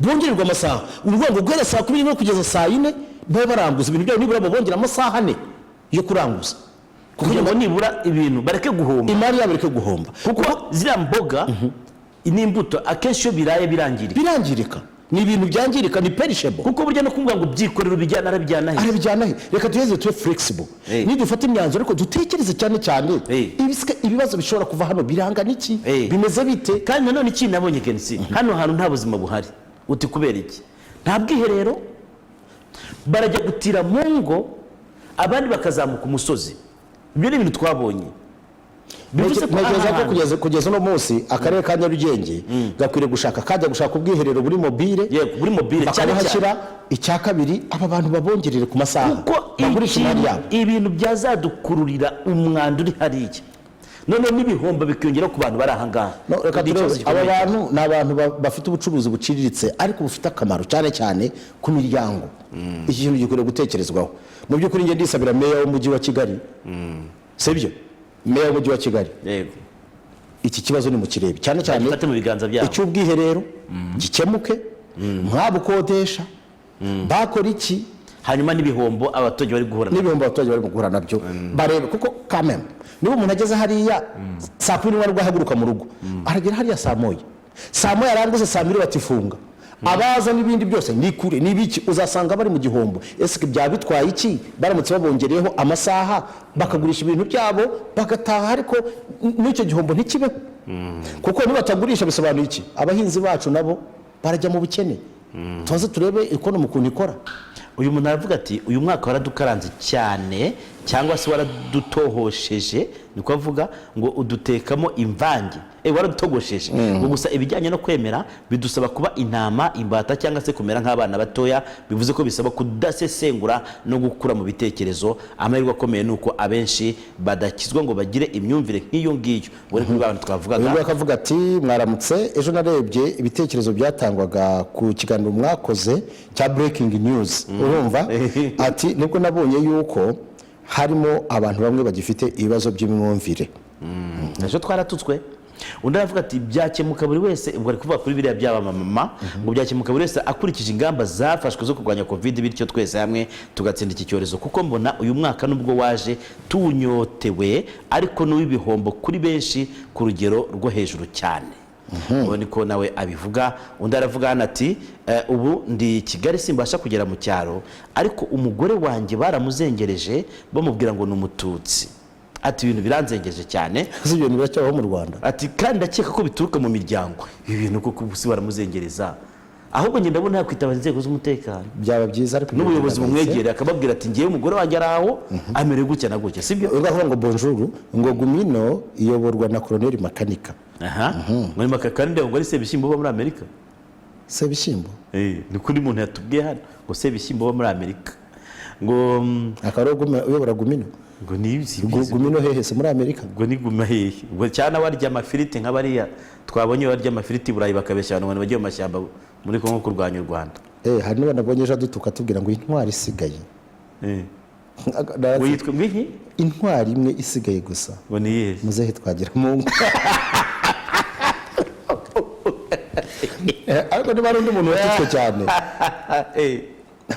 Bongererwa amasaha, uvuga ngo guhera saa 11 kugeza saa 4 babe baranguza ibintu byabo, nibura bongera amasaha 4 yo kuranguza, kugira ngo nibura ibintu bareke guhomba, imari yabo bareke guhomba, kuko zira mboga n'imbuto akenshi yo biraye birangirika, ni ibintu byangirika, ni perishable, kuko burya no kumva ngo byikorera bijyana arabijyana he. Reka tuheze tube flexible, ni dufata imyanzuro, ariko dutekereze cyane cyane ibibazo bishobora kuva hano birangana iki, bimeze bite. Kandi nanone iki nabonye Kensi, hano hantu nta buzima buhari. Uti kubera iki? Nta bwiherero, barajya gutira mu ngo, abandi bakazamuka umusozi. Ibyo ni ibintu twabonye. Ntekereza ko kugeza no munsi akarere ka Nyarugenge gakwiriye gushaka ubwiherero buri mobile, cyane hashyira icya kabiri, aba bantu babongerere ku masaha, bagurisha imari yabo. Ibintu byazadukururira umwanda uri hariya, none n'ibihombo bikiyongera ku bantu bari aha ngaha. Aba bantu ni abantu bafite ubucuruzi buciriritse, ariko bufite akamaro cyane cyane ku miryango. Iki kintu gikwiriye gutekerezwaho. Mu by'ukuri njye ndisabira meya w'umujyi wa Kigali, sibyo, meya w'umujyi wa Kigali, iki kibazo ni mu kirebe cyane cyane icy'ubwiherero gikemuke, mwabukodesha bakora iki, hanyuma n'ibihombo abaturage bari guhura nabyo barebe, kuko kameme niba umuntu ageze hariya saa 10 nibwo ahaguruka mu rugo, aragera hariya saa 1 aranguze saa 2 batifunga, abaza n'ibindi byose ni kure n'ibiki uzasanga bari mu gihombo. Ese byaba bitwaye iki baramutse babongereyeho amasaha bakagurisha ibintu byabo bagataha, ariko n'icyo gihombo ntikibeho kuko nibatagurisha bisobanuye iki? Abahinzi bacu nabo barajya mu bukene. Tuze turebe ikonomi ukuntu ikora. uyu muntu aravuga ati uyu mwaka waradukaranze cyane cyangwa se waradutohosheje, niko avuga ngo udutekamo imvange, waradutogosheje ngo gusa ibijyanye no kwemera bidusaba kuba intama, imbata cyangwa se kumera nk'abana batoya, bivuze ko bisaba kudasesengura no gukura mu bitekerezo. Amahirwe akomeye nuko abenshi badakizwa ngo bagire imyumvire nk'iyo ngiyo. Buri kuri abantu twavugaga uyu akavuga ati mwaramutse, ejo narebye ibitekerezo byatangwaga ku kiganiro mwakoze cya breaking news, urumva ati nibwo nabonye yuko harimo abantu bamwe bagifite ibibazo by'imyumvire. ejo twaratutswe. Undi aravuga ati byakemuka buri wese, ubwo ari kuvuga kuri biriya by'abamama, ngo byakemuka buri wese akurikije ingamba zafashwe zo kurwanya covid, bityo twese hamwe tugatsinda iki cyorezo. Kuko mbona uyu mwaka nubwo waje tuwunyotewe, ariko n'uw'ibihombo kuri benshi ku rugero rwo hejuru cyane. ubu niko nawe abivuga. Undi aravuga hano ati ubu ndi Kigali simbasha kugera mu cyaro, ariko umugore wanjye baramuzengereje bamubwira ngo ni umututsi. Ati ibintu biranzengeje cyane. Ibyo biracyabaho mu Rwanda. Ati kandi ndakeka ko bituruka mu miryango. Ibi bintu kuko ubusi baramuzengereza, ahubwo njye ndabona yakwitaba inzego z'umutekano. Byaba byiza, ariko n'ubuyobozi bumwegereye akababwira ati ngiye umugore wanjye araho amere gutya na gutya, sibyo? Ugavuga ngo bonjour, ngo Gumino iyoborwa na Colonel Makanika. Muri Makakande ngo ari Sebishyimbo bo muri Amerika. Sebishyimbo? Ni kuri muntu yatubwiye hano ngo Sebishyimbo bo muri Amerika. Ngo akarogo uyobora Gumino. Ngo nibizi Gumino hehe se muri Amerika? Ngo ni Guma hehe. Ngo cyana warya amafiriti nk'abariya twabonye warya amafiriti Burayi bakabeshya abantu bagiye mu mashyamba muri Kongo kurwanya u Rwanda. Hari n'abonye ejo dutuka tubwira ngo intwari isigaye. Witwa ngiki? Intwari imwe isigaye gusa. Ngo ni yehe? Muzehe twagira Mungu. Ariko niba ari undi muntu watutwe cyane.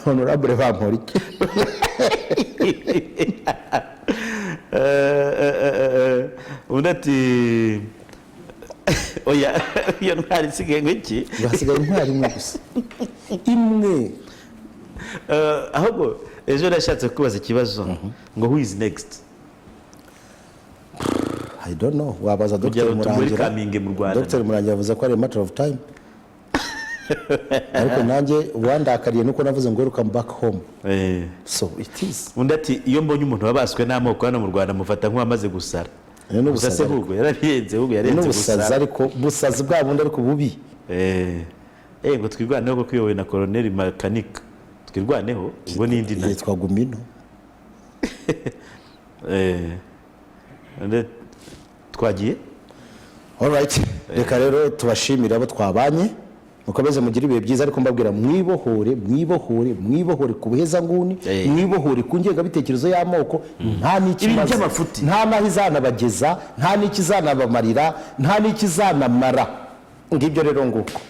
Honorable Bamporiki. Undi ati oya iyo ntwari isigaye ngiki? Basigaye intwari imwe gusa. Imwe. Ahubwo ejo nashatse kubaza ikibazo ngo who is next? I don't know. Wabaza Dr. Murangira. Dr. Murangira avuze ko ari a matter of time. Ariko nanjye wandakariye nuko navuze ngo welcome back home. So it is. Undi ati iyo mbonye umuntu wabaswe n'amoko hano mu Rwanda mufata nk'uwamaze gusara. Ubusase ahubwo yarabiyenze, ahubwo yarenze gusara. Ariko busazi bwa bundi ariko bubi. Ngo twirwaneho ko kuyobowe na Colonel Makanika. Twirwaneho ngo nindi na yitwa Gumino. Twagiye. All right. Reka rero tubashimira abo twabanye. Mukomeze mugire ibihe byiza, ariko mbabwira mwibohore ku buheza nguni, mwibohore ku ngengabitekerezo y'amoko. Nta n'ikimaze, nta n'izanabageza, nta n'ikizanabamarira, nta n'ikizanamara. Ngibyo rero nguko.